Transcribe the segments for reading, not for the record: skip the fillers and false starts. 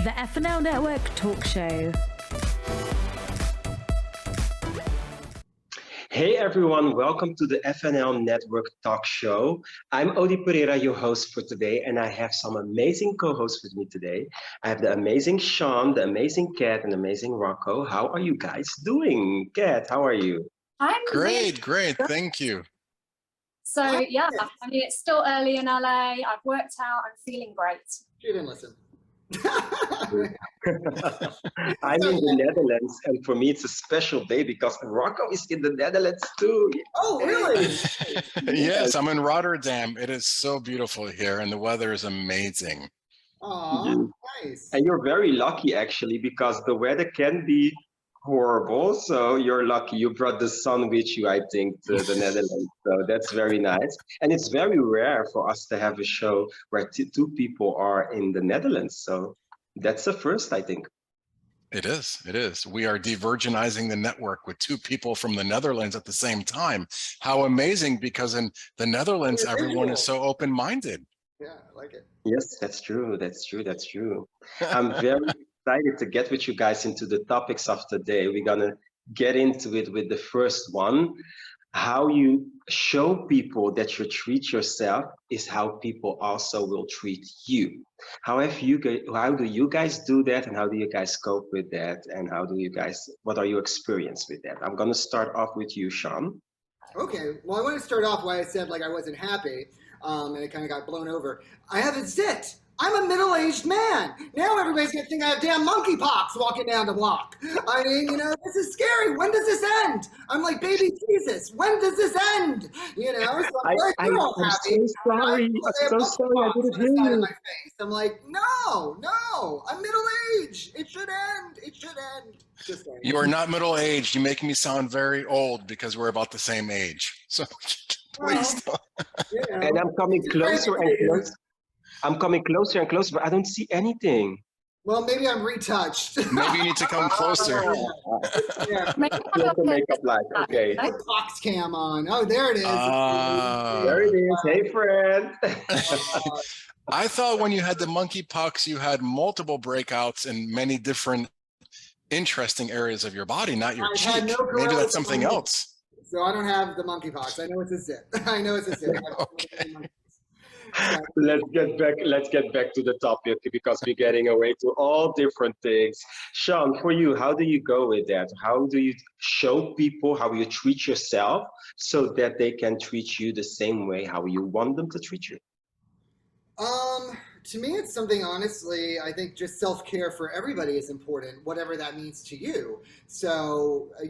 The FNL Network Talk Show. Hey everyone, welcome to the FNL Network Talk Show. I'm Odair Pereira, your host for today, and I have some amazing co-hosts with me today. I have the amazing Sean, the amazing Kat, and the amazing Rocco. How are you guys doing? Kat, how are you? I'm Great. Thank you. So yeah, I mean, it's still early in LA. I've worked out. I'm feeling great. She didn't listen. I'm in the Netherlands, and for me it's a special day because Rocco is in the Netherlands too. Oh, really? Yes, I'm in Rotterdam. It is so beautiful here, and the weather is amazing. Aw, nice. And you're very lucky actually because the weather can be horrible. So you're lucky you brought the sun with you, I think, to the Netherlands. So that's very nice. And it's very rare for us to have a show where two people are in the Netherlands. So that's the first, I think. It is. We are de-virginizing the network with two people from the Netherlands at the same time. How amazing, because in the Netherlands, everyone is so open-minded. Yeah, I like it. Yes, that's true. I'm very excited to get with you guys into the topics of the day. We're gonna get into it with the first one. How you show people that you treat yourself is how people also will treat you. How do you guys do that, and how do you guys cope with that, and what are your experience with that? I'm gonna start off with you, Sean. Okay, well, I want to start off why I said like I wasn't happy, and it kind of got blown over. I have a zit. I'm a middle-aged man. Now everybody's gonna think I have damn monkeypox walking down the block. I mean, this is scary. When does this end? I'm like baby Jesus. When does this end? So I'm I'm so sorry. I'm so sorry. I didn't hear you. I'm like, no, I'm middle-aged. It should end. Just saying. You are not middle-aged. You make me sound very old because we're about the same age. So please don't. And I'm coming closer and closer. But I don't see anything. Well, maybe I'm retouched. Maybe you need to come closer. Yeah. Put the makeup light. Okay. Put box cam on. Oh, there it is. There it is. Hey, friend. I thought when you had the monkeypox, you had multiple breakouts in many different interesting areas of your body, not your cheek. Maybe that's something else. So I don't have the monkeypox. I know it's a zit. Okay. Let's get back to the topic because we're getting away to all different things. Sean, for you, how do you go with that? How do you show people how you treat yourself so that they can treat you the same way how you want them to treat you? To me, it's something, honestly, I think just self-care for everybody is important, whatever that means to you. So, I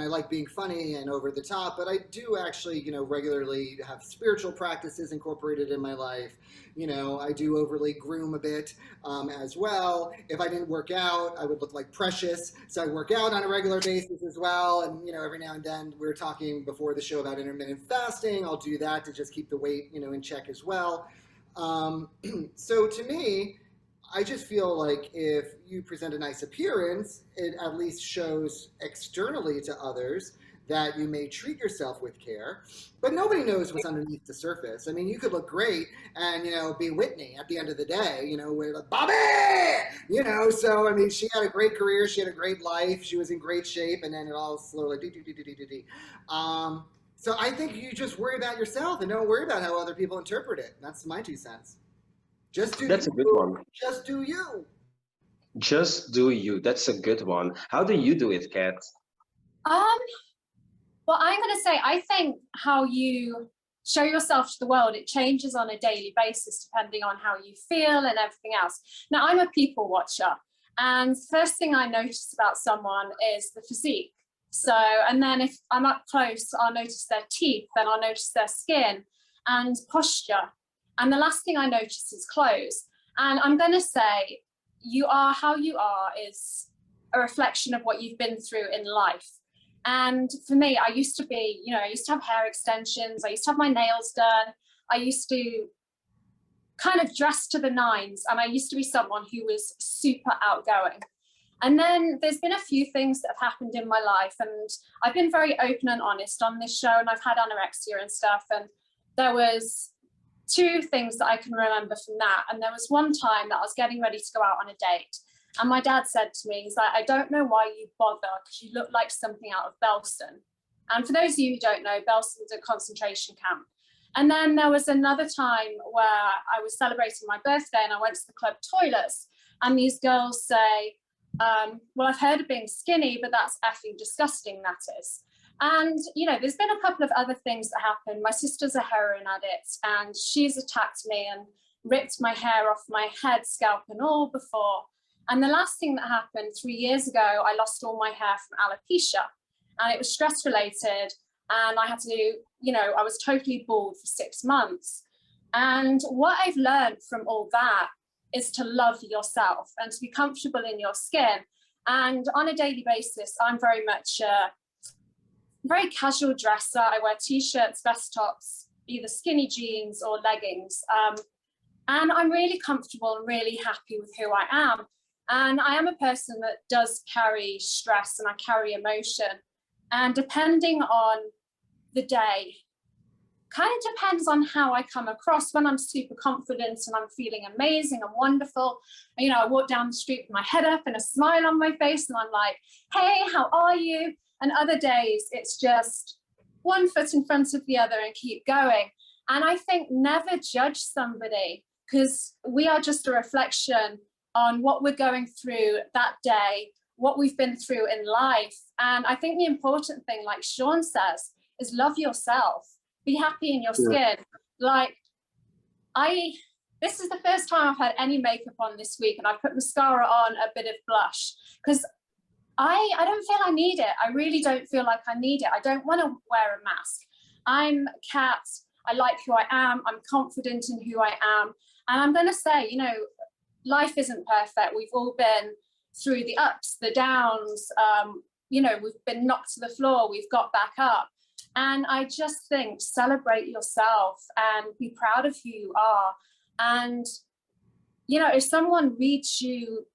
like being funny and over the top, but I do actually, regularly have spiritual practices incorporated in my life. I do overly groom a bit as well. If I didn't work out, I would look like Precious. So I work out on a regular basis as well. And, every now and then we were talking before the show about intermittent fasting. I'll do that to just keep the weight, in check as well. So to me, I just feel like if you present a nice appearance, it at least shows externally to others that you may treat yourself with care, but nobody knows what's underneath the surface. I mean, you could look great and, be Whitney at the end of the day, with a Bobby, so, I mean, she had a great career. She had a great life. She was in great shape. And then it all slowly, so I think you just worry about yourself and don't worry about how other people interpret it. That's my 2 cents. That's a good one. Just do you. Just do you. That's a good one. How do you do it, Kat? Well, I'm going to say, I think how you show yourself to the world, it changes on a daily basis depending on how you feel and everything else. Now, I'm a people watcher, and the first thing I notice about someone is the physique. So, and then if I'm up close, I'll notice their teeth, then I'll notice their skin and posture. And the last thing I notice is clothes. And I'm going to say, you are how you are is a reflection of what you've been through in life. And for me, I used to have hair extensions. I used to have my nails done. I used to kind of dress to the nines. And I used to be someone who was super outgoing. And then there's been a few things that have happened in my life, and I've been very open and honest on this show, and I've had anorexia and stuff. And there was two things that I can remember from that. And there was one time that I was getting ready to go out on a date. And my dad said to me, he's like, I don't know why you bother, because you look like something out of Belsen. And for those of you who don't know, Belsen's a concentration camp. And then there was another time where I was celebrating my birthday and I went to the club toilets, and these girls say, well, I've heard of being skinny, but that's effing disgusting, that is. And, you know, there's been a couple of other things that happened. My sister's a heroin addict, and she's attacked me and ripped my hair off my head, scalp and all before. And the last thing that happened 3 years ago, I lost all my hair from alopecia, and it was stress related. And I had to, you know, I was totally bald for 6 months. And what I've learned from all that is to love yourself and to be comfortable in your skin. And on a daily basis, I'm very much a very casual dresser. I wear t-shirts, vest tops, either skinny jeans or leggings. And I'm really comfortable and really happy with who I am. And I am a person that does carry stress and I carry emotion. And depending on the day, kind of depends on how I come across. When I'm super confident and I'm feeling amazing and wonderful, you know, I walk down the street with my head up and a smile on my face and I'm like, hey, how are you? And other days it's just one foot in front of the other and keep going. And I think never judge somebody, because we are just a reflection on what we're going through that day, what we've been through in life. And I think the important thing, like Sean says, is love yourself. Be happy in your skin. Like, this is the first time I've had any makeup on this week, and I put mascara on, a bit of blush, because I don't feel I need it. I really don't feel like I need it. I don't want to wear a mask. I'm Kat. I like who I am. I'm confident in who I am. And I'm going to say, you know, life isn't perfect. We've all been through the ups, the downs. You know, we've been knocked to the floor. We've got back up. And I just think celebrate yourself and be proud of who you are. And, you know, if someone reads you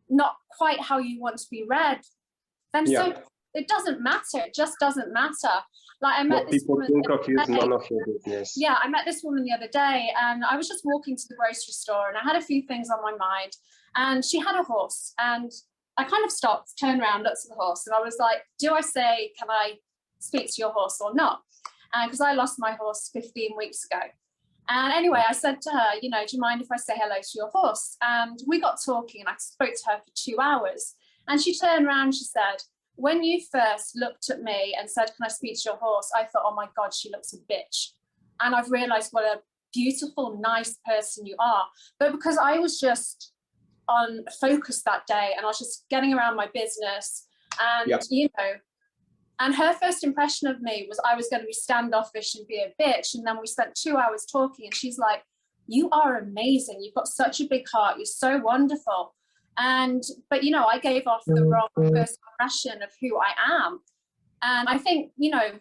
not quite how you want to be read, then so it doesn't matter. It just doesn't matter. Like I met what this people woman think of you is none of your business. Yeah, I met this woman the other day, and I was just walking to the grocery store, and I had a few things on my mind. And she had a horse, and I kind of stopped, turned around, looked at the horse, and I was like, do I say, can I speak to your horse or not? Because I lost my horse 15 weeks ago. And anyway, I said to her, you know, do you mind if I say hello to your horse? And we got talking, and I spoke to her for 2 hours. And she turned around, she said, when you first looked at me and said, can I speak to your horse? I thought, oh my God, she looks a bitch. And I've realized what a beautiful, nice person you are. But because I was just on focus that day, and I was just getting around my business, and, you know, and her first impression of me was I was going to be standoffish and be a bitch. And then we spent 2 hours talking, and she's like, you are amazing. You've got such a big heart. You're so wonderful. But, you know, I gave off the wrong first impression of who I am. And I think, you know,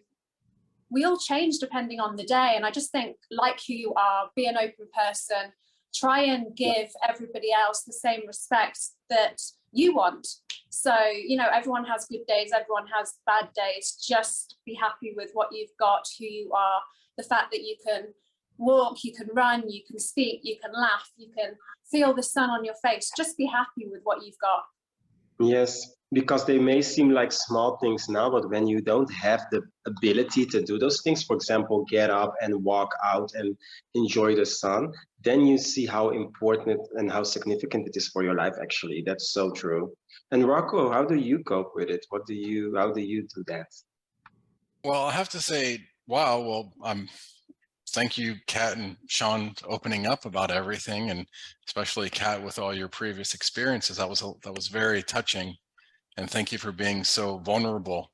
we all change depending on the day. And I just think, like who you are, be an open person, try and give everybody else the same respect that you want. So, you know, everyone has good days, everyone has bad days. Just be happy with what you've got, who you are, the fact that you can walk, you can run, you can speak, you can laugh, you can feel the sun on your face. Just be happy with what you've got. Yes, because they may seem like small things now, but when you don't have the ability to do those things, for example, get up and walk out and enjoy the sun, then you see how important and how significant it is for your life, actually. That's so true. And Rocco, how do you cope with it? How do you do that? Well, I have to say, wow, well, thank you, Kat and Sean, opening up about everything, and especially Kat with all your previous experiences. That was very touching, and thank you for being so vulnerable,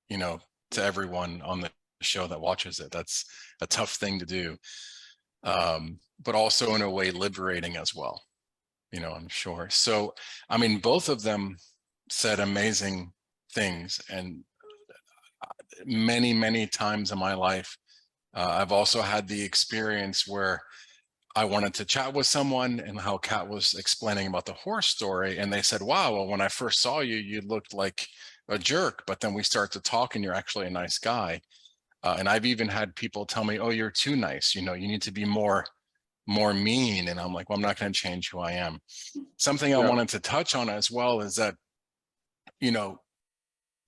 you know, to everyone on the show that watches it. That's a tough thing to do, but also in a way liberating as well, you know, I'm sure. So, I mean, both of them said amazing things, and many, many times in my life, I've also had the experience where I wanted to chat with someone, and how Kat was explaining about the horse story, and they said, wow, well, when I first saw you, you looked like a jerk, but then we start to talk and you're actually a nice guy. And I've even had people tell me, oh, you're too nice. You need to be more mean. And I'm like, well, I'm not going to change who I am. Something I wanted to touch on as well is that,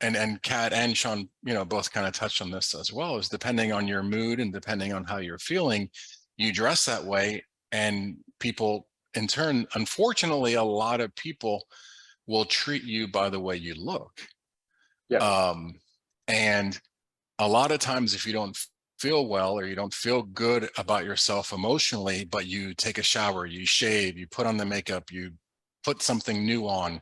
and Kat and Sean, both kind of touched on this as well, is depending on your mood and depending on how you're feeling, you dress that way. And people in turn, unfortunately, a lot of people will treat you by the way you look. And a lot of times if you don't feel well or you don't feel good about yourself emotionally, but you take a shower, you shave, you put on the makeup, you put something new on,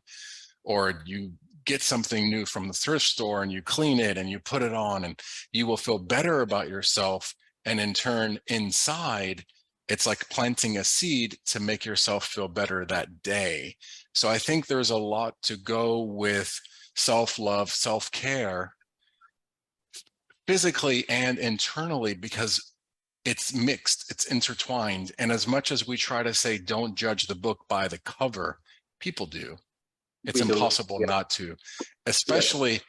or you get something new from the thrift store and you clean it and you put it on, and you will feel better about yourself. And in turn, inside, it's like planting a seed to make yourself feel better that day. So I think there's a lot to go with self-love, self-care, physically and internally, because it's mixed, it's intertwined. And as much as we try to say, don't judge the book by the cover, people do. It's impossible not to, especially,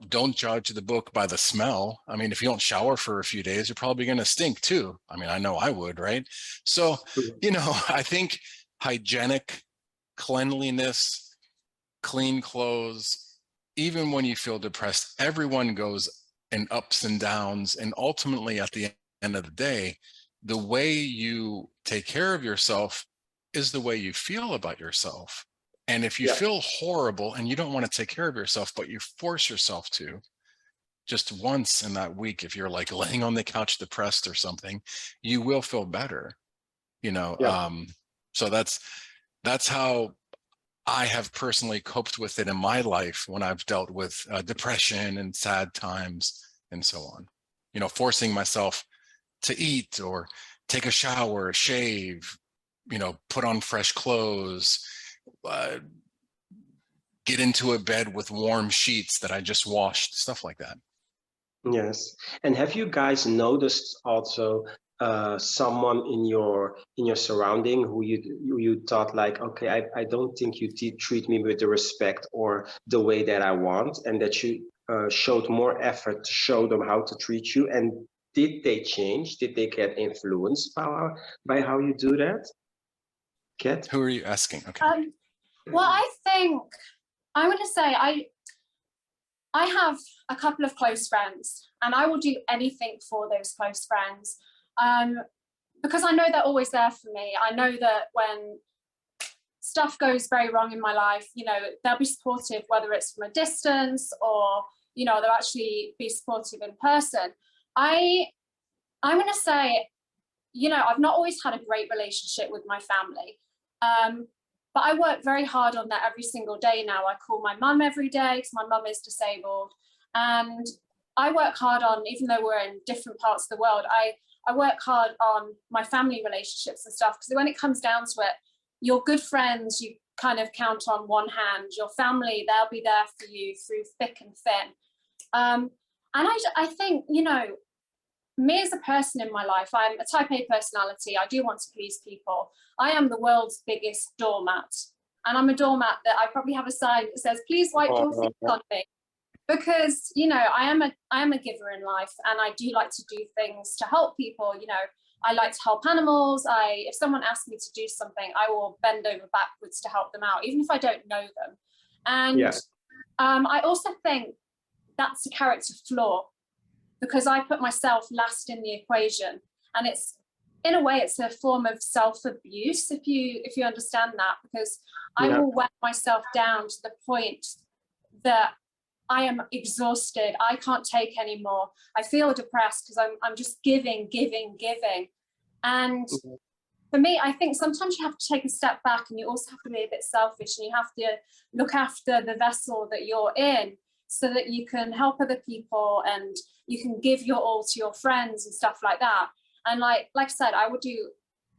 don't judge the book by the smell. I mean, if you don't shower for a few days, you're probably going to stink too. I mean, I know I would, right? So, I think hygienic, cleanliness, clean clothes, even when you feel depressed, everyone goes in ups and downs. And ultimately, at the end of the day, the way you take care of yourself is the way you feel about yourself. And if you feel horrible and you don't want to take care of yourself, but you force yourself to, just once in that week, if you're like laying on the couch depressed or something, you will feel better, so that's how I have personally coped with it in my life when I've dealt with depression and sad times and so on. Forcing myself to eat or take a shower, shave, put on fresh clothes, get into a bed with warm sheets that I just washed, stuff like that. Yes. And have you guys noticed also someone in your surrounding who you thought like, okay, I don't think you treat me with the respect or the way that I want, and that you showed more effort to show them how to treat you? And did they change? Did they get influenced by how you do that? Kat? Who are you asking? Okay. Well, I think I'm going to say I have a couple of close friends, and I will do anything for those close friends, because I know they're always there for me. I know that when stuff goes very wrong in my life, they'll be supportive, whether it's from a distance or, they'll actually be supportive in person. I'm going to say, I've not always had a great relationship with my family. But I work very hard on that every single day now. I call my mum every day because my mum is disabled. And I work hard on, even though we're in different parts of the world, I work hard on my family relationships and stuff, because when it comes down to it, your good friends, you kind of count on one hand. Your family, they'll be there for you through thick and thin. And I think, me as a person in my life, I'm a type A personality. I do want to please people. I am the world's biggest doormat. And I'm a doormat that I probably have a sign that says, please wipe your feet on me. Because, I am a giver in life, and I do like to do things to help people. I like to help animals. If someone asks me to do something, I will bend over backwards to help them out, even if I don't know them. And I also think that's a character flaw, because I put myself last in the equation, and it's, in a way, it's a form of self-abuse, if you understand that, because I will wear myself down to the point that I am exhausted. I can't take anymore. I feel depressed because I'm just giving. And for me, I think sometimes you have to take a step back, and you also have to be a bit selfish, and you have to look after the vessel that you're in, so that you can help other people and you can give your all to your friends and stuff like that. And like I said, I would do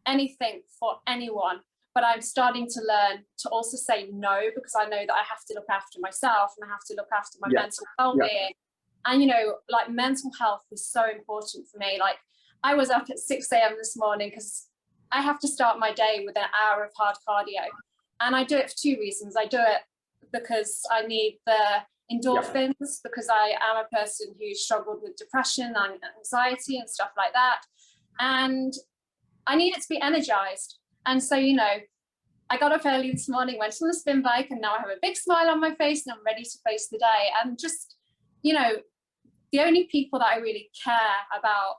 anything for anyone, but I'm starting to learn to also say no, because I know that I have to look after myself, and I have to look after my mental well-being. And, mental health is so important for me. Like, I was up at 6 a.m. this morning because I have to start my day with an hour of hard cardio. And I do it for two reasons. I do it because I need the endorphins because I am a person who struggled with depression and anxiety and stuff like that. And I needed to be energized. And so, you know, I got up early this morning, went on the spin bike, and now I have a big smile on my face and I'm ready to face the day. And just, you know, the only people that I really care about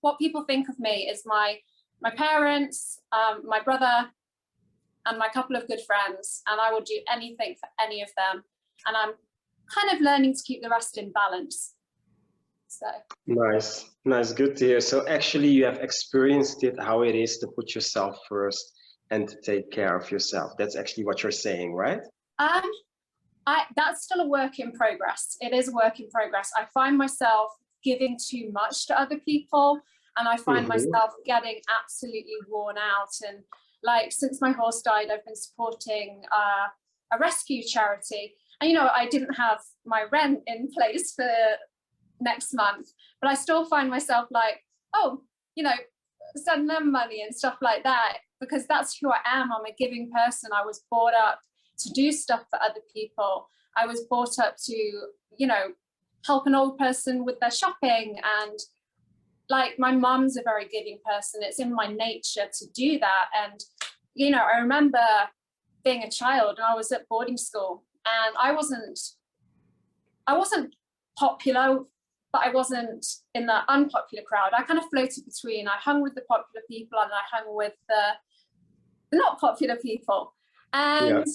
what people think of me is my parents, my brother, and my couple of good friends. And I will do anything for any of them. And I'm kind of learning to keep the rest in balance. So Nice, good to hear. So actually you have experienced it, how it is to put yourself first and to take care of yourself. That's actually what you're saying, right? That's still a work in progress. It is a work in progress. I find myself giving too much to other people, and I find myself getting absolutely worn out. And like, since my horse died, I've been supporting a rescue charity. And, you know, I didn't have my rent in place for next month, but I still find myself like, oh, you know, send them money and stuff like that, because that's who I am. I'm a giving person. I was brought up to do stuff for other people. I was brought up to, you know, help an old person with their shopping. And like, my mum's a very giving person. It's in my nature to do that. And, you know, I remember being a child and I was at boarding school, and I wasn't popular, but I wasn't in the unpopular crowd. I kind of floated between. I hung with the popular people and I hung with the not popular people. And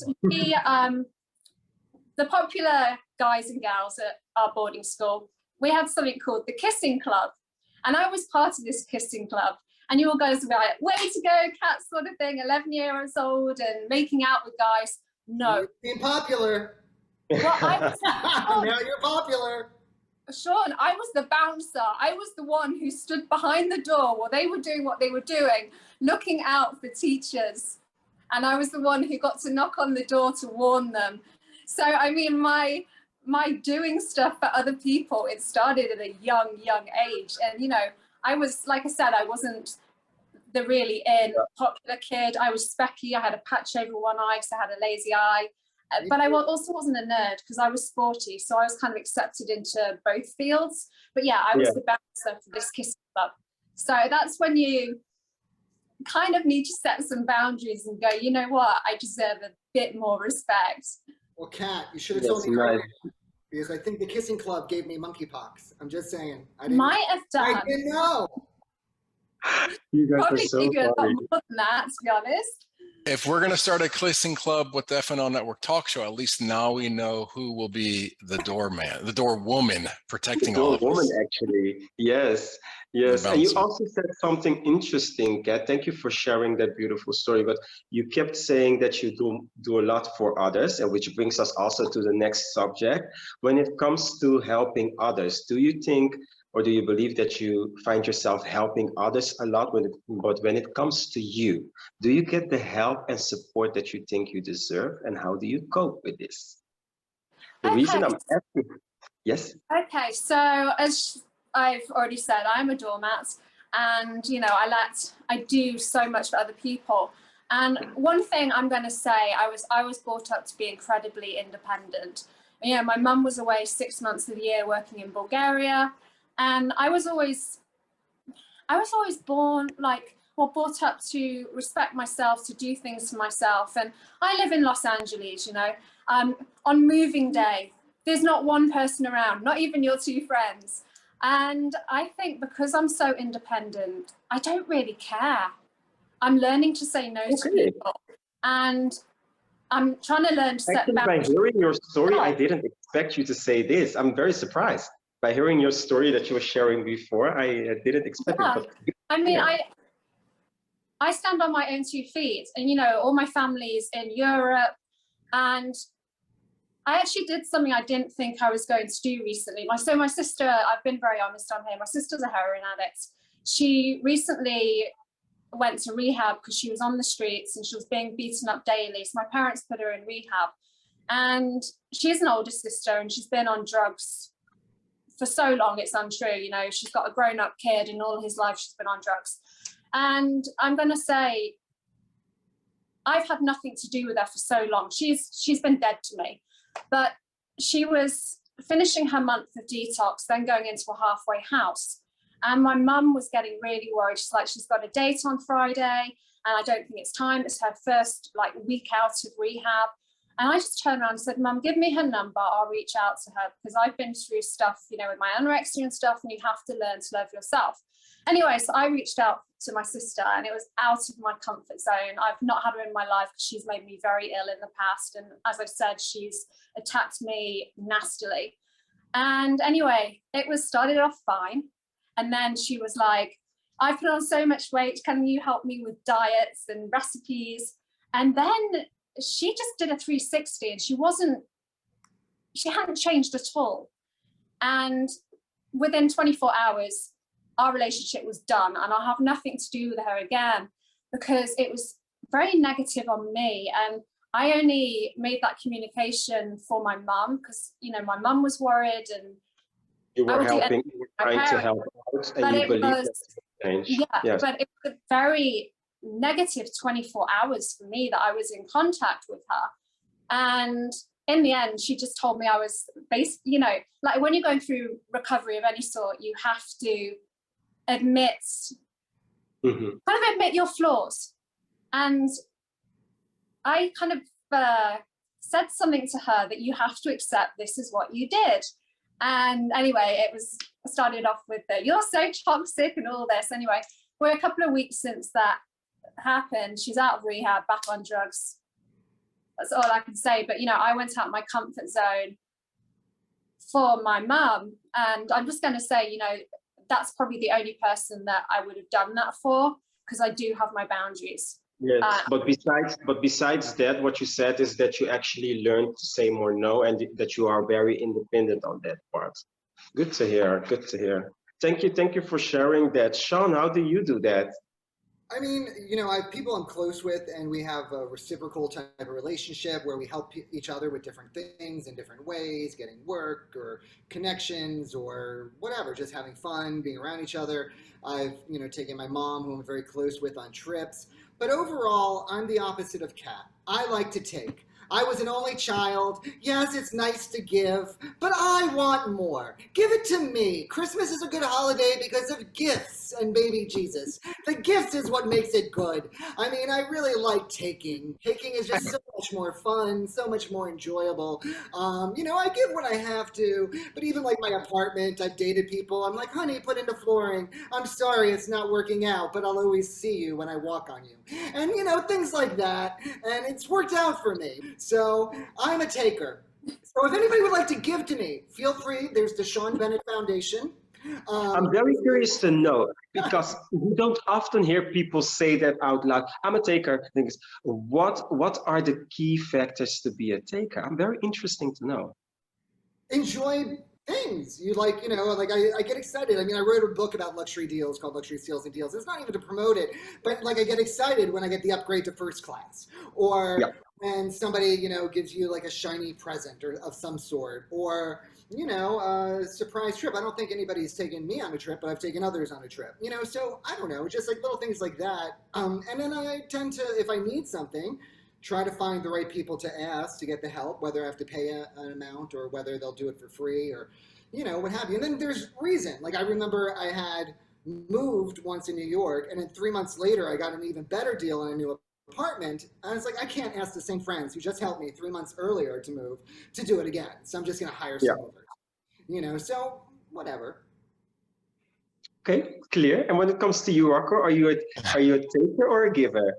the popular guys and gals at our boarding school, we had something called the kissing club. And I was part of this kissing club. And you all guys would be like, way to go, Kat, sort of thing, 11 years old and making out with guys. No. You're being popular. Well, I was now you're popular. Sean, I was the bouncer. I was the one who stood behind the door while they were doing what they were doing, looking out for teachers. And I was the one who got to knock on the door to warn them. So, I mean, my doing stuff for other people, it started at a young age. And, you know, I was, like I said, I wasn't the really popular kid. I was specky. I had a patch over one eye because I had a lazy eye. But I also wasn't a nerd because I was sporty. So I was kind of accepted into both fields. But yeah, I was the bouncer for this kissing club. So that's when you kind of need to set some boundaries and go, you know what, I deserve a bit more respect. Well, Kat, you should have told me earlier, because I think the kissing club gave me monkeypox. I'm just saying. I didn't, might have done. I didn't know. You guys Probably are so gave you a lot funny. more than that, to be honest. If we're going to start a kissing club with the FNL Network talk show, at least now we know who will be the doorman, the door woman protecting all of Woman, us. actually. Yes. And you also said something interesting, Kat. Thank you for sharing that beautiful story. But you kept saying that you do a lot for others, and which brings us also to the next subject. When it comes to helping others, do you think, or do you believe that you find yourself helping others a lot? But when it comes to you, do you get the help and support that you think you deserve? And how do you cope with this? The reason I'm asking, yes? Okay, so as I've already said, I'm a doormat, and you know, I do so much for other people. And one thing I'm going to say, I was brought up to be incredibly independent. You know, my mum was away 6 months of the year working in Bulgaria. And I was always brought up to respect myself, to do things for myself. And I live in Los Angeles, you know, on moving day, there's not one person around, not even your two friends. And I think because I'm so independent, I don't really care. I'm learning to say no to people. And I'm trying to learn to set boundaries. By hearing your story, I didn't expect you to say this. I'm very surprised. By hearing your story that you were sharing before, I didn't expect it. But I mean, I stand on my own 2 feet, and you know, all my family's in Europe, and I actually did something I didn't think I was going to do recently. So my sister, I've been very honest on here, my sister's a heroin addict. She recently went to rehab because she was on the streets and she was being beaten up daily. So my parents put her in rehab, and she's an older sister and she's been on drugs for so long, it's untrue. You know, she's got a grown-up kid and all his life she's been on drugs. And I'm going to say, I've had nothing to do with her for so long. She's been dead to me. But she was finishing her month of detox, then going into a halfway house. And my mum was getting really worried. She's like, she's got a date on Friday, and I don't think it's time. It's her first like week out of rehab. And I just turned around and said, Mum, give me her number. I'll reach out to her because I've been through stuff, you know, with my anorexia and stuff, and you have to learn to love yourself. Anyway, so I reached out to my sister, and it was out of my comfort zone. I've not had her in my life because she's made me very ill in the past. And as I've said, she's attacked me nastily. And anyway, it was started off fine. And then she was like, I've put on so much weight. Can you help me with diets and recipes? And then she just did a 360, and she hadn't changed at all. And within 24 hours, our relationship was done, and I'll have nothing to do with her again because it was very negative on me. And I only made that communication for my mum because, you know, my mum was worried, and you were helping, you were trying to help out, and you believe that change. Yeah, yes. But it was a very negative 24 hours for me that I was in contact with her. And in the end, she just told me I was you know, like when you're going through recovery of any sort, you have to admit, kind of admit your flaws. And I kind of said something to her that you have to accept this is what you did. And anyway, it was started off with the, you're so toxic and all this. Anyway, we're a couple of weeks since that happened. She's out of rehab, back on drugs. That's all I can say. But, you know, I went out my comfort zone for my mum. And I'm just going to say, you know, that's probably the only person that I would have done that for, because I do have my boundaries. Yes, but besides that, what you said is that you actually learned to say more no, and that you are very independent on that part. Good to hear. Good to hear. Thank you for sharing that. Sean, how do you do that? I mean, you know, I have people I'm close with, and we have a reciprocal type of relationship where we help each other with different things in different ways, getting work or connections or whatever, just having fun, being around each other. I've, you know, taken my mom, who I'm very close with, on trips. But overall, I'm the opposite of Kat. I like to take. I was an only child. Yes, it's nice to give, but I want more. Give it to me. Christmas is a good holiday because of gifts and baby Jesus. The gift is what makes it good. I mean, I really like taking. Taking is just so much more fun, so much more enjoyable. You know, I give when I have to, but even like my apartment, I've dated people. I'm like, honey, put into flooring. I'm sorry, it's not working out, but I'll always see you when I walk on you. And, you know, things like that. And it's worked out for me. So I'm a taker. So if anybody would like to give to me, feel free. There's the Sean Bennett Foundation. I'm very curious to know, because we don't often hear people say that out loud. I'm a taker. Things. What are the key factors to be a taker? I'm very interesting to know. Enjoy things. You like, you know, like I get excited. I mean, I wrote a book about luxury deals called Luxury Steals and Deals. It's not even to promote it, but like I get excited when I get the upgrade to first class, or when somebody, you know, gives you like a shiny present or of some sort, or, you know, a surprise trip. I don't think anybody's taken me on a trip, but I've taken others on a trip, you know, so I don't know, just like little things like that. And then I tend to, if I need something, try to find the right people to ask to get the help, whether I have to pay an amount or whether they'll do it for free or, you know, what have you. And then there's reason. Like I remember I had moved once in New York, and then 3 months later, I got an even better deal on a new apartment. And I was like, I can't ask the same friends who just helped me 3 months earlier to move to do it again. So I'm just going to hire some others, you know, so whatever. Okay, clear. And when it comes to you, Rocco, are you a taker or a giver?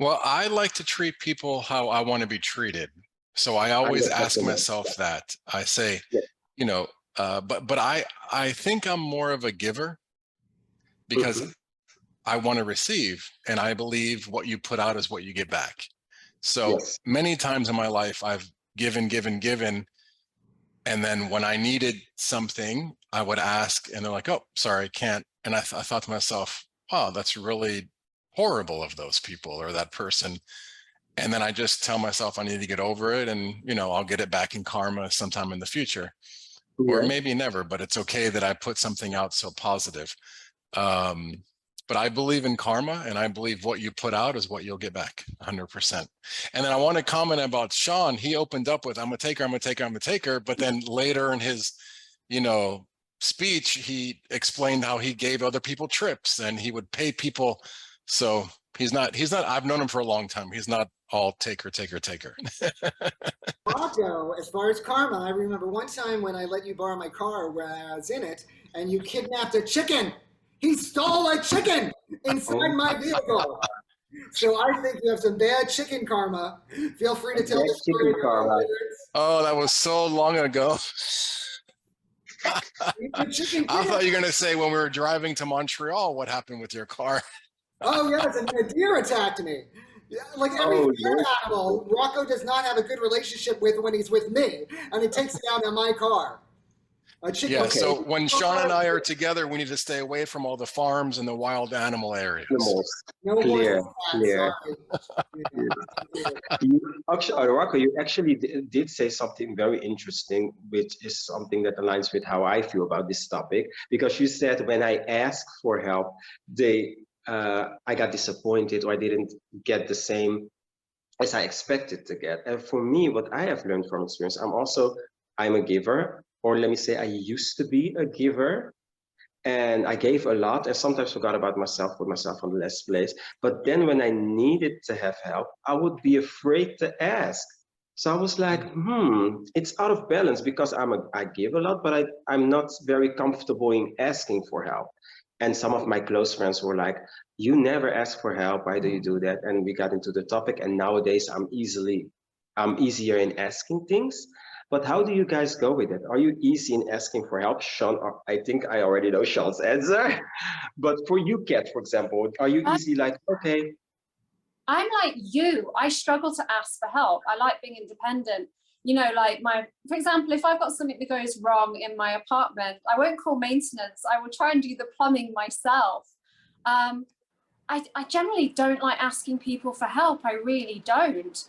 Well, I like to treat people how I want to be treated. So I always ask myself that. I say, you know, but I think I'm more of a giver because I want to receive, and I believe what you put out is what you get back. So many times in my life, I've given, and then when I needed something, I would ask, and they're like, "Oh, sorry, I can't." And I thought to myself, "Wow, that's really horrible of those people or that person." And then I just tell myself I need to get over it, and, you know, I'll get it back in karma sometime in the future, or maybe never, but it's okay that I put something out so positive. but I believe in karma, and I believe what you put out is what you'll get back 100%. And then I want to comment about Sean. He opened up with, I'm a taker, I'm a taker, I'm a taker. But then later in his, speech, he explained how he gave other people trips and he would pay people. So he's not, I've known him for a long time. He's not all taker. Rocco, as far as karma, I remember one time when I let you borrow my car where I was in it, and you kidnapped a chicken. He stole a chicken inside my vehicle. So I think you have some bad chicken karma. Feel free to tell the story. Oh, that was so long ago. I thought you were going to say when we were driving to Montreal, what happened with your car? Oh, yes, and a deer attacked me. Yeah, like every animal, Rocco does not have a good relationship with when he's with me, and it takes it out on my car. Yeah, okay. So when Sean and I are together, we need to stay away from all the farms and the wild animal areas. Clear. Rocco, you actually did say something very interesting, which is something that aligns with how I feel about this topic, because you said when I ask for help, I got disappointed, or I didn't get the same as I expected to get. And for me, what I have learned from experience, I'm a giver. Or let me say, I used to be a giver, and I gave a lot and sometimes forgot about myself, put myself on the last place. But then when I needed to have help, I would be afraid to ask. So I was like, it's out of balance, because I give a lot, but I'm not very comfortable in asking for help. And some of my close friends were like, you never ask for help. Why do you do that? And we got into the topic, and nowadays I'm easier in asking things. But how do you guys go with it? Are you easy in asking for help? Sean, I think I already know Sean's answer. But for you, Kat, for example, are you easy like, okay? I'm like you. I struggle to ask for help. I like being independent. For example, if I've got something that goes wrong in my apartment, I won't call maintenance. I will try and do the plumbing myself. I generally don't like asking people for help. I really don't.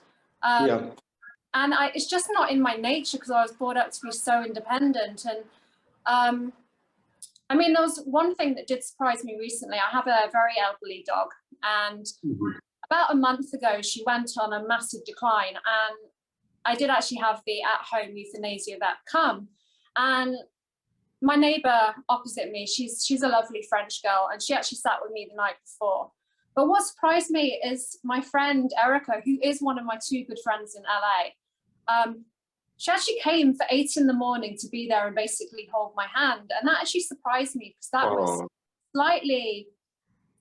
And it's just not in my nature, because I was brought up to be so independent. And there was one thing that did surprise me recently. I have a very elderly dog, and about a month ago, she went on a massive decline, and I did actually have the at-home euthanasia vet come. And my neighbor opposite me, she's a lovely French girl, and she actually sat with me the night before. But what surprised me is my friend Erica, who is one of my two good friends in LA. She actually came for 8 in the morning to be there and basically hold my hand. And that actually surprised me, because that was slightly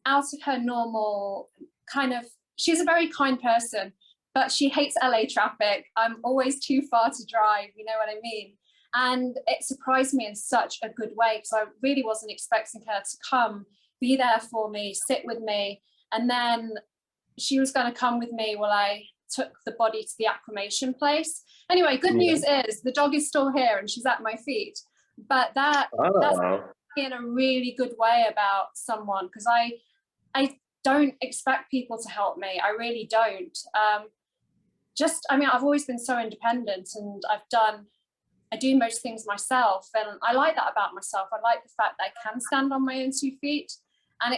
out of her normal kind of, she's a very kind person, but she hates LA traffic. I'm always too far to drive, you know what I mean? And it surprised me in such a good way, because I really wasn't expecting her to come, be there for me, sit with me. And then she was going to come with me while I took the body to the acclimation place. Anyway, good news is the dog is still here and she's at my feet. But that's in a really good way about someone, because I don't expect people to help me. I really don't. I've always been so independent, and I do most things myself, and I like that about myself. I like the fact that I can stand on my own 2 feet, and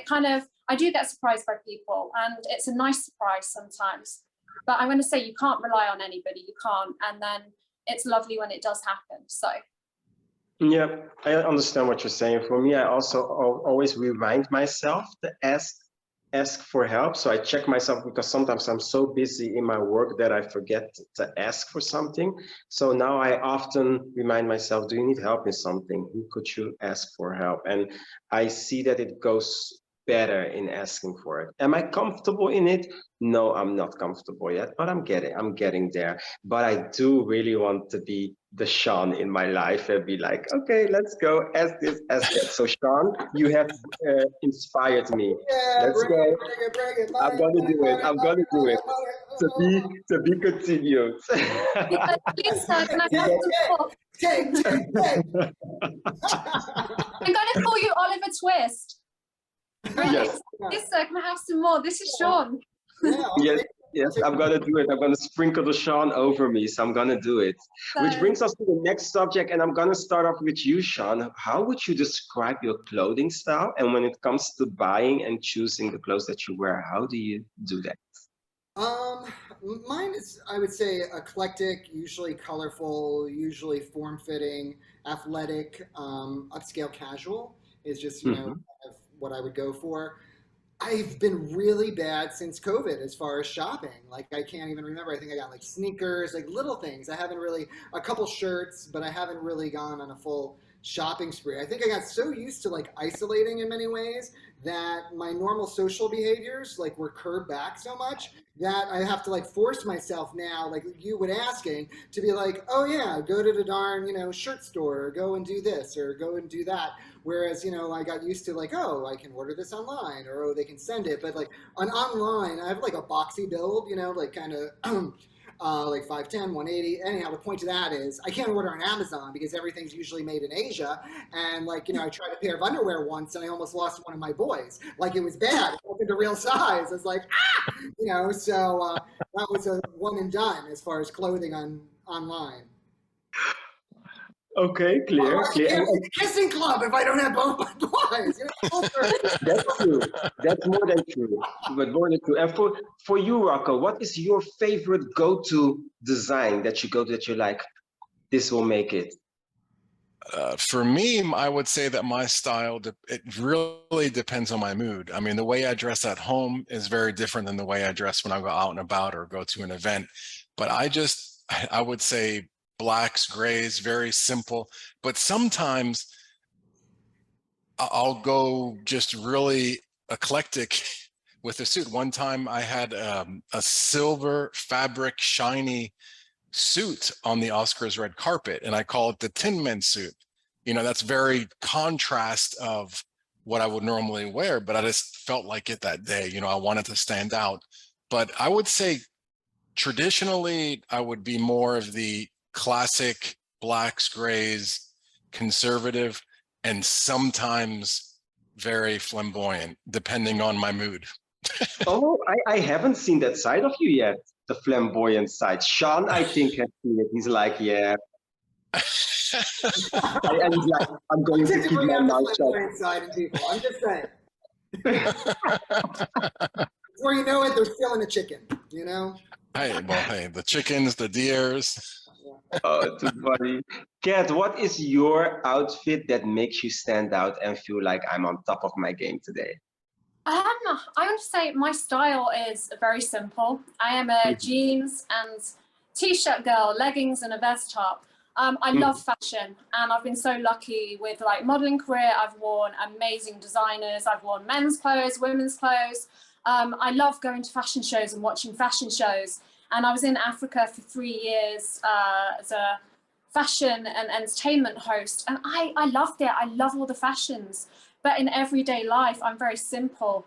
I do get surprised by people, and it's a nice surprise sometimes. But I'm going to say you can't rely on anybody. You can't. And then it's lovely when it does happen. So. Yeah, I understand what you're saying. For me, I also always remind myself to ask for help. So I check myself, because sometimes I'm so busy in my work that I forget to ask for something. So now I often remind myself, do you need help in something? Who could you ask for help? And I see that it goes better in asking for it. Am I comfortable in it? No, I'm not comfortable yet, but I'm getting there. But I do really want to be the Sean in my life and be like, okay, let's go, ask this, ask that. So Sean, you have inspired me. Yeah, let's go. Bring it. I'm gonna do it. To be continued. Please, sir, can I have some more? Take. I'm gonna call you Oliver Twist. Yes. Yes, sir, can I have some more? This is Sean. Yeah, Yes. Yes, I'm gonna do it. I'm gonna sprinkle the Sean over me, so I'm gonna do it. Which So, brings us to the next subject, and I'm gonna start off with you, Sean. How would you describe your clothing style? And when it comes to buying and choosing the clothes that you wear, how do you do that? Um, Mine is, I would say, eclectic, usually colorful, usually form-fitting, athletic, upscale casual is just, Hmm. kind of what I would go for. I've been really bad since COVID as far as shopping. Like I can't even remember. I think I got like sneakers, like little things. I haven't really a couple shirts, but I haven't really gone on a full shopping spree. I think I got so used to like isolating in many ways that my normal social behaviors like were curbed back so much that I have to like force myself now, like you would asking, to be like, oh yeah, go to the darn, shirt store or go and do this or go and do that. Whereas, I got used to like, oh, I can order this online or oh, they can send it. But like on online, I have like a boxy build, like kind of like 5'10", 180. Anyhow, the point of that is I can't order on Amazon because everything's usually made in Asia. And like, I tried a pair of underwear once and I almost lost one of my boys. Like it was bad. It wasn't the real size. I was like, so that was a one and done as far as clothing online. Okay, clear, I clear. can't be the kissing club if I don't have both my boys. That's true. That's more than true. But more than true. And for you, Rocco, what is your favorite go-to design that you go to that you like? This will make it. For me, I would say that my style, it really depends on my mood. I mean, the way I dress at home is very different than the way I dress when I go out and about or go to an event. But I would say blacks, grays, very simple. But sometimes I'll go just really eclectic with a suit. One time I had a silver fabric shiny suit on the Oscars red carpet, and I call it the Tin Men suit. That's very contrast of what I would normally wear, but I just felt like it that day. I wanted to stand out. But I would say traditionally, I would be more of the classic blacks, grays, conservative, and sometimes very flamboyant, depending on my mood. Oh, I haven't seen that side of you yet, the flamboyant side. Sean, I think, has seen it. He's like, yeah. And he's like, I'm going to keep my mouth shut. Side in people. I'm just saying. Before you know it, they're stealing a chicken, Hey, the chickens, the deers. Oh, too funny. Kat, what is your outfit that makes you stand out and feel like I'm on top of my game today? I want to say my style is very simple. I am a jeans and t-shirt girl, leggings and a vest top. I love fashion, and I've been so lucky with like modeling career. I've worn amazing designers. I've worn men's clothes, women's clothes. I love going to fashion shows and watching fashion shows. And I was in Africa for 3 years as a fashion and entertainment host, and I loved it. I love all the fashions. But in everyday life, I'm very simple.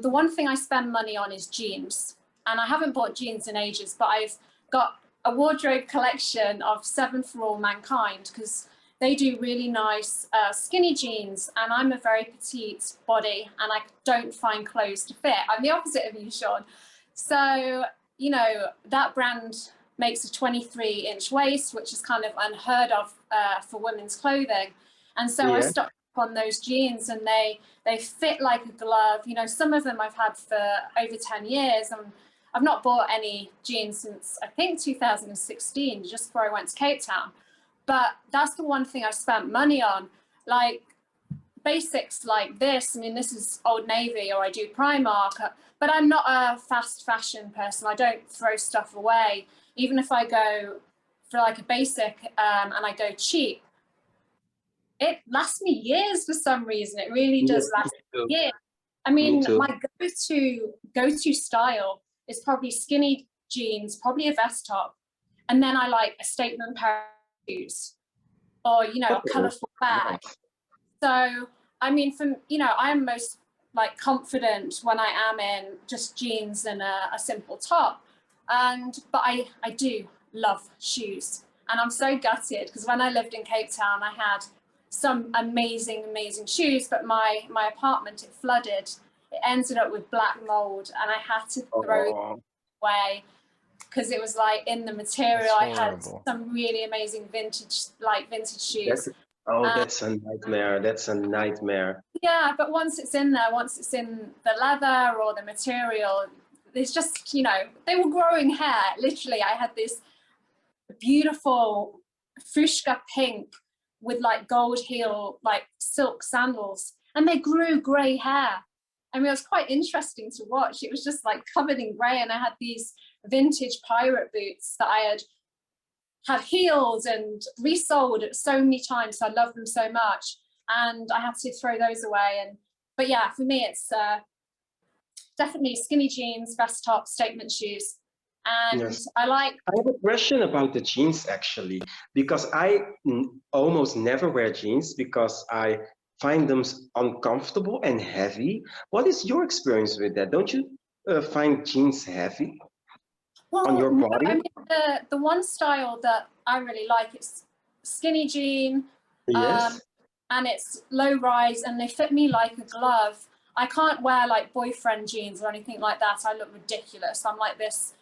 The one thing I spend money on is jeans. And I haven't bought jeans in ages, but I've got a wardrobe collection of 7 for All Mankind because they do really nice skinny jeans. And I'm a very petite body and I don't find clothes to fit. I'm the opposite of you, Sean. So, that brand makes a 23-inch waist, which is kind of unheard of for women's clothing. And so I stopped on those jeans and they fit like a glove. Some of them I've had for over 10 years and I've not bought any jeans since I think 2016, just before I went to Cape Town. But that's the one thing I've spent money on, like basics like this. I mean, this is Old Navy or I do Primark, but I'm not a fast fashion person. I don't throw stuff away. Even if I go for like a basic and I go cheap, it lasts me years for some reason. It really does last me years. I mean, my go-to style is probably skinny jeans, probably a vest top, and then I like a statement pair of shoes or, a colorful bag. So, I mean, I am most like confident when I am in just jeans and a simple top. But I do love shoes. And I'm so gutted because when I lived in Cape Town, I had some amazing shoes, but my apartment, it flooded. It ended up with black mold and I had to throw way because it was like in the material. That's I had horrible. some really amazing vintage shoes. That's a nightmare. That's a nightmare. Yeah, but once it's in there, once it's in the leather or the material, there's just, you know, they were growing hair. Literally, I had this beautiful fuchsia pink with like gold heel, like silk sandals, and they grew grey hair. I mean, it was quite interesting to watch. It was just like covered in grey, and I had these vintage pirate boots that I had healed and resold so many times. So I love them so much, and I had to throw those away. But yeah, for me, it's definitely skinny jeans, vest top, statement shoes. And Yes. I have a question about the jeans actually, because I almost never wear jeans because I find them uncomfortable and heavy. What is your experience with that? Don't you find jeans heavy on your body? I mean, the one style that I really like is skinny jean. Yes. And it's low rise, and they fit me like a glove. I can't wear like boyfriend jeans or anything like that. I look ridiculous. I'm like this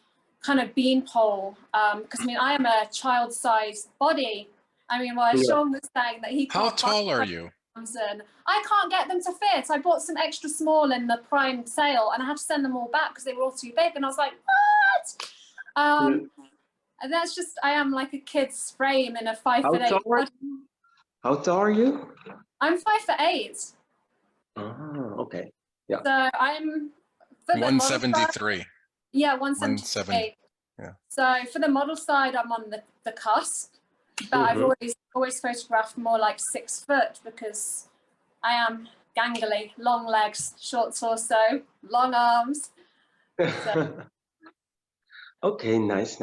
kind of beanpole, because I mean, I am a child-sized body. I mean, while Sean was saying that he can't. How tall are you? And I can't get them to fit. I bought some extra small in the Prime sale, and I had to send them all back because they were all too big. And I was like, what? And that's just, I am like a kid's frame in a 5'8". How tall are you? I'm 5'8". Oh, okay. Yeah. So I'm 173. Yeah, 178. Yeah. So for the model side, I'm on the cusp, but I've always photographed more like 6 foot because I am gangly, long legs, short torso, long arms. So. Okay, nice.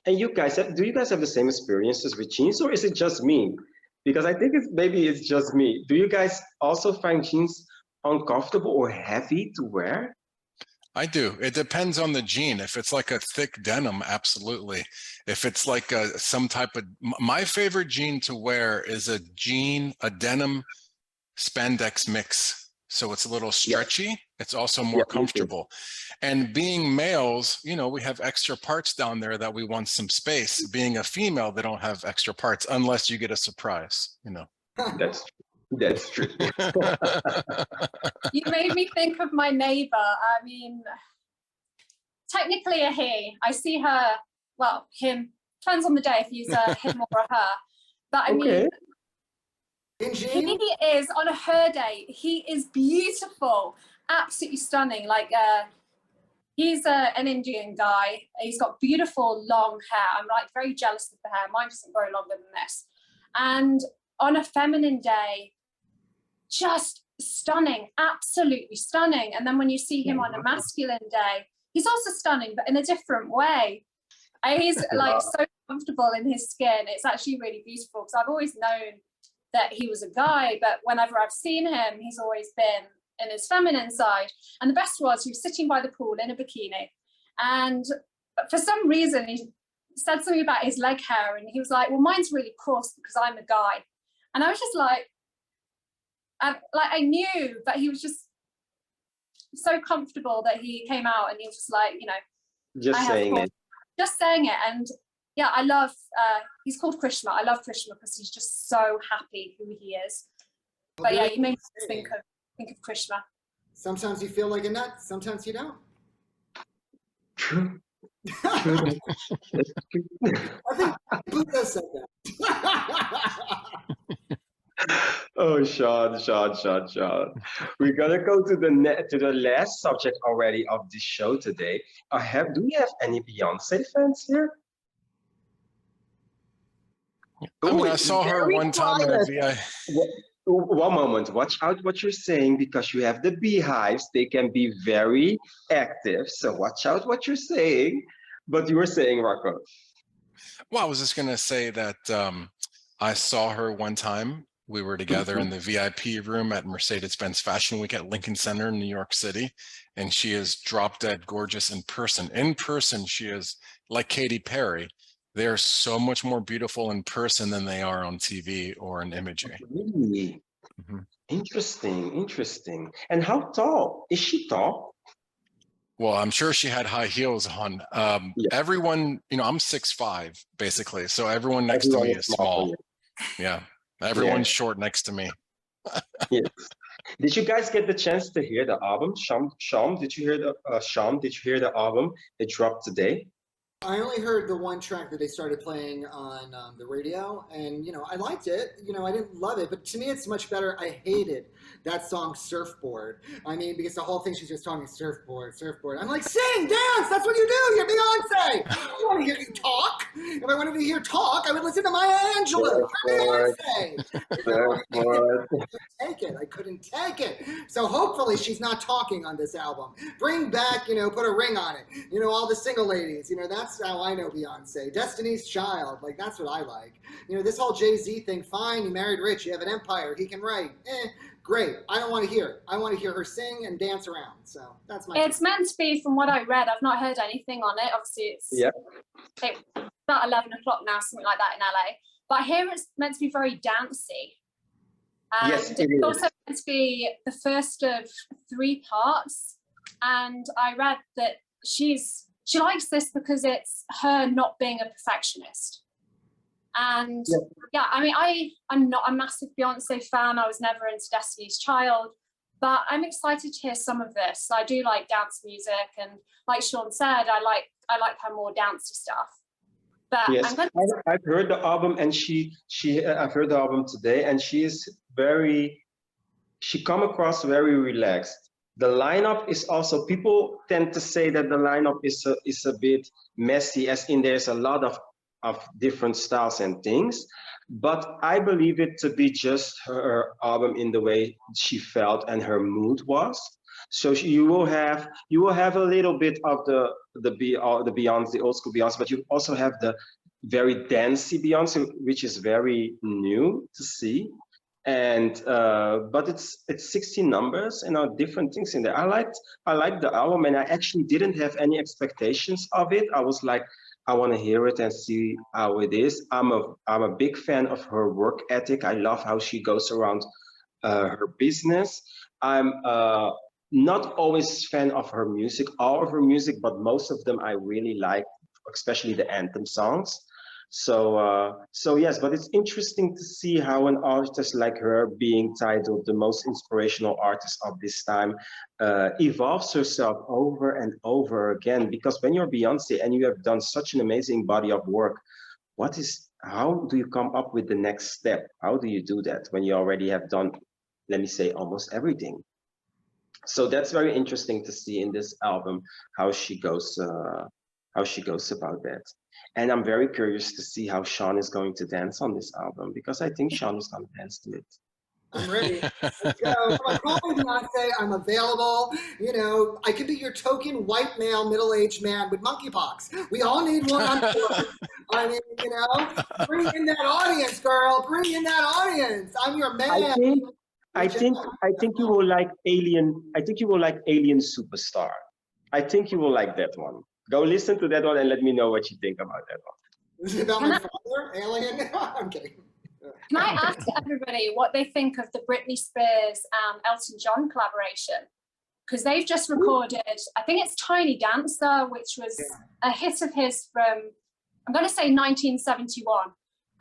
And you guys, do you guys have the same experiences with jeans, or is it just me? Because I think maybe it's just me. Do you guys also find jeans uncomfortable or heavy to wear? I do. It depends on the jean. If it's like a thick denim, absolutely. If it's like some type of, my favorite jean to wear is a denim spandex mix. So it's a little stretchy. Yeah. It's also more comfortable. And being males, you know, we have extra parts down there that we want some space. Being a female, they don't have extra parts unless you get a surprise, you know. That's true. You made me think of my neighbor. I mean, technically a he. I see her, well, him, depends on the day if he's a him or a her. But I mean, he is, on a her day, he is beautiful, absolutely stunning. Like, he's an Indian guy. He's got beautiful long hair. I'm like very jealous of the hair. Mine doesn't grow longer than this. And on a feminine day, just stunning, absolutely stunning. And then when you see him on a masculine day, he's also stunning, but in a different way. He's like so comfortable in his skin. It's actually really beautiful because I've always known that he was a guy, but whenever I've seen him, he's always been in his feminine side. And the best was he was sitting by the pool in a bikini. And for some reason, he said something about his leg hair. And he was like, well, mine's really coarse because I'm a guy. And I was just like I knew, but he was just so comfortable that he came out and he was just like, you know, just saying it. And yeah, I love, he's called Krishna. I love Krishna because he's just so happy who he is. But yeah, you made me think of Krishna. Sometimes you feel like a nut, sometimes you don't. True. I think Buddha said that. Oh, Sean. We're gonna go to the last subject already of this show today. Do we have any Beyonce fans here? I mean, I saw her one time in a VI. One moment. Watch out what you're saying because you have the beehives. They can be very active. So watch out what you're saying. But you were saying, Rocco. Well, I was just gonna say that I saw her one time. We were together in the VIP room at Mercedes-Benz Fashion Week at Lincoln Center in New York City. And she is drop dead gorgeous in person. In person, she is like Katy Perry. They're so much more beautiful in person than they are on TV or in imagery. Really? Interesting. And how tall? Is she tall? Well, I'm sure she had high heels on. Yeah. Everyone, I'm 6'5", basically. So everyone next to Everyone me is is small. small. Yeah. Everyone's short next to me. Yes. Did you guys get the chance to hear the album? Sean, did you hear the album? It dropped today. I only heard the one track that they started playing on the radio, and I liked it. I didn't love it, but to me, it's much better. I hated that song "Surfboard." I mean, because the whole thing she's just talking surfboard, surfboard. I'm like, sing, dance. That's what you do. You're Beyonce. I don't want to hear you talk. If I wanted to hear talk, I would listen to Maya Angelou. You're Beyonce. I couldn't take it. So hopefully she's not talking on this album. Bring back, put a ring on it. All the single ladies. That's how I know Beyonce. Destiny's Child. Like, that's what I like. This whole Jay-Z thing, fine, you married rich, you have an empire, he can write. Great. I don't want to hear it. I want to hear her sing and dance around. So that's my It's meant to be, from what I read, I've not heard anything on it. Obviously, it's about 11 o'clock now, something like that in LA. But I hear it's meant to be very dancey. And yes, it it's is. also meant to be the first of 3 parts. And I read that she likes this because it's her not being a perfectionist. And I mean, I'm not a massive Beyonce fan. I was never into Destiny's Child, but I'm excited to hear some of this. I do like dance music, and like Sean said, I like her more dancey stuff. But yes, I've heard the album, and I've heard the album today, and she come across very relaxed. The lineup is also, people tend to say that the lineup is a bit messy, as in there's a lot of different styles and things, but I believe it to be just her album in the way she felt and her mood was. So you will have a little bit of the Beyonce, the old school Beyonce, but you also have the very dancey Beyonce, which is very new to see. And but it's 16 numbers and different things in there. I liked the album, and I actually didn't have any expectations of it. I was like, I want to hear it and see how it is. I'm a big fan of her work ethic. I love how she goes around her business. I'm not always fan of her music, all of her music, but most of them I really like, especially the anthem songs. So yes, but it's interesting to see how an artist like her, being titled the most inspirational artist of this time, evolves herself over and over again. Because when you're Beyonce and you have done such an amazing body of work, how do you come up with the next step? How do you do that when you already have done, let me say, almost everything? So that's very interesting to see in this album how she goes about that. And I'm very curious to see how Sean is going to dance on this album, because I think Sean is going to dance to it. I'm ready. Let's go. Call me Beyonce. I'm available. I could be your token white male, middle-aged man with monkeypox. We all need one. I mean, bring in that audience, girl. Bring in that audience. I'm your man. I think you will like Alien. I think you will like Alien Superstar. I think you will like that one. Go listen to that one and let me know what you think about that one. Is it about my father, Alien? I'm kidding. Can I ask everybody what they think of the Britney Spears and Elton John collaboration? Because they've just recorded, I think it's Tiny Dancer, which was a hit of his from, I'm going to say 1971.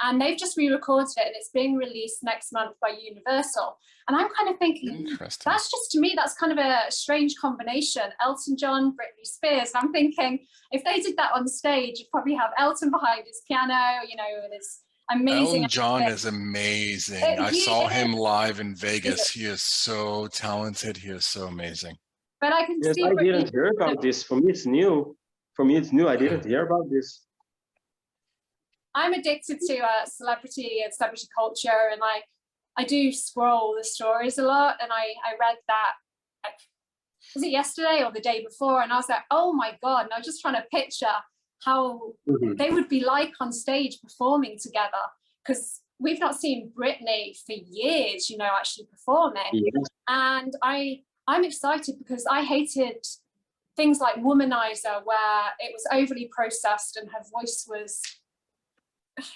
And they've just re-recorded it, and it's being released next month by Universal. And I'm kind of thinking, that's just, to me, that's kind of a strange combination. Elton John, Britney Spears. And I'm thinking, if they did that on stage, you'd probably have Elton behind his piano, with his amazing. Elton John is amazing. I saw him live in Vegas. He is so talented. He is so amazing. But I can see. I didn't hear about this. For me, it's new. I didn't hear about this. I'm addicted to celebrity and celebrity culture, and I do scroll the stories a lot, and I read that, was it yesterday or the day before, and I was like, oh my God, and I was just trying to picture how they would be like on stage performing together, because we've not seen Britney for years, actually performing. Yes. And I'm excited because I hated things like Womanizer, where it was overly processed and her voice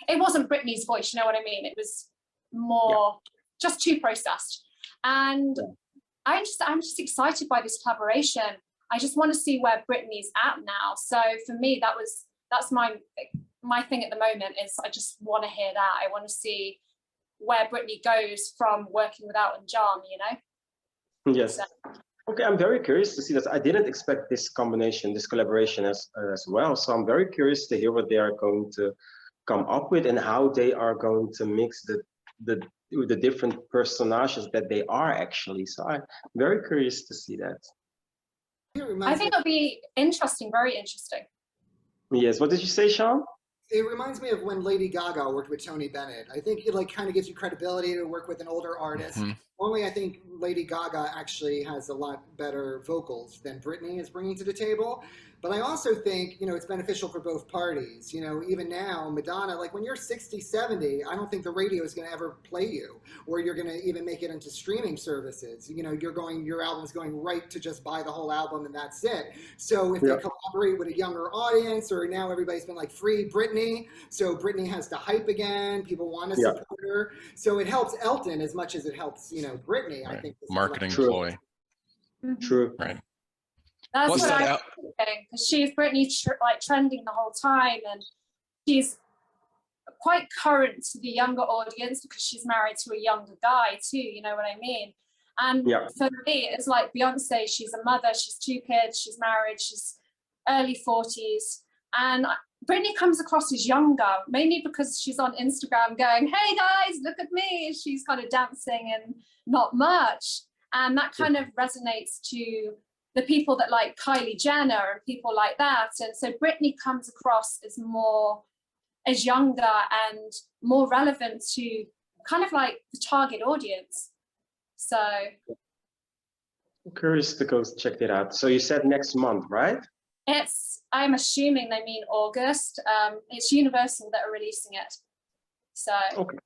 it wasn't Britney's voice, you know what I mean? It was more just too processed. And I'm just excited by this collaboration. I just want to see where Britney's at now. So for me, that's my thing at the moment is I just want to hear that. I want to see where Britney goes from working with Elton John, you know? Yes. So. Okay, I'm very curious to see this. I didn't expect this combination, this collaboration as well. So I'm very curious to hear what they are going to come up with and how they are going to mix the different personages that they are actually. So I'm very curious to see that. I think it'll be interesting, very interesting. Yes. What did you say, Sean? It reminds me of when Lady Gaga worked with Tony Bennett. I think it like kind of gives you credibility to work with an older artist. Mm-hmm. Only I think Lady Gaga actually has a lot better vocals than Britney is bringing to the table. But I also think, you know, it's beneficial for both parties. You know, even now, Madonna, like when you're 60, 70, I don't think the radio is going to ever play you, or you're going to even make it into streaming services. You know, your album's going right to just buy the whole album and that's it. So if they collaborate with a younger audience, or now everybody's been like free Britney, so Britney has to hype again. People want to support her. So it helps Elton as much as it helps, you know, Britney. Right. I think Marketing ploy. True. Right. That's What's what that I'm thinking, because she's Britney like trending the whole time, and she's quite current to the younger audience because she's married to a younger guy too. You know what I mean? And for me, it's like Beyonce. She's a mother. She's 2 kids. She's married. She's early 40s, and Britney comes across as younger, mainly because she's on Instagram going, "Hey guys, look at me." She's kind of dancing and not much, and that kind of resonates to the people that like Kylie Jenner and people like that. And so Britney comes across as younger and more relevant to kind of like the target audience. So I'm curious to go check it out. So you said next month, right? I'm assuming they mean August. It's Universal that are releasing it. So okay,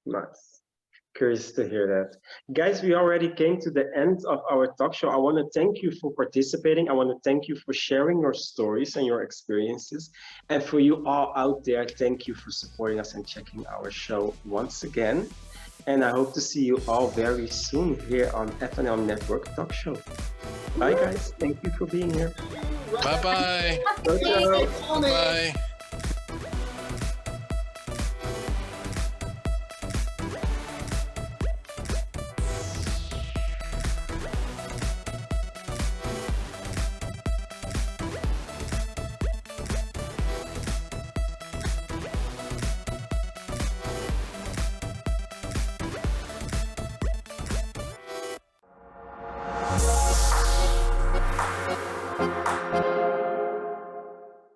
nice. Curious to hear that. Guys, we already came to the end of our talk show. I want to thank you for participating. I want to thank you for sharing your stories and your experiences. And for you all out there, thank you for supporting us and checking our show once again. And I hope to see you all very soon here on FNL Network Talk Show. Bye, guys. Thank you for being here. Bye-bye. Bye. Bye.